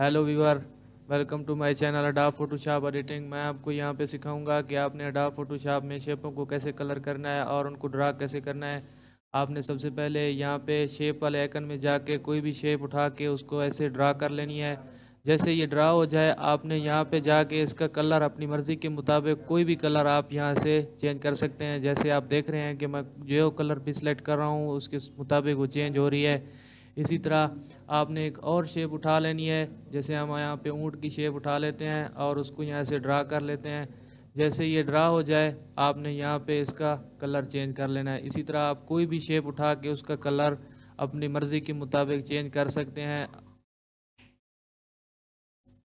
Hello viewer, welcome to my channel Adobe Photoshop editing. मैं आपको यहाँ पे सिखाऊंगा कि आपने अडोब फोटोशॉप में शेपों को कैसे कलर करना है और उनको ड्रा कैसे करना है। आपने सबसे पहले यहाँ पे शेप वाले आइकन में जाके कोई भी शेप उठा के उसको ऐसे ड्रा कर लेनी है। जैसे ये ड्रा हो जाए आपने यहाँ पे जाके इसका कलर अपनी मर्ज़ी के मुताबिक कोई भी कलर आप यहाँ से चेंज कर सकते हैं। जैसे आप देख रहे हैं कि मैं जो कलर भी सिलेक्ट कर रहा हूँ उसके मुताबिक वो चेंज हो रही है। इसी तरह आपने एक और शेप उठा लेनी है। जैसे हम यहाँ पे ऊँट की शेप उठा लेते हैं और उसको यहाँ से ड्रा कर लेते हैं। जैसे ये ड्रा हो जाए आपने यहाँ पे इसका कलर चेंज कर लेना है। इसी तरह आप कोई भी शेप उठा के उसका कलर अपनी मर्ज़ी के मुताबिक चेंज कर सकते हैं।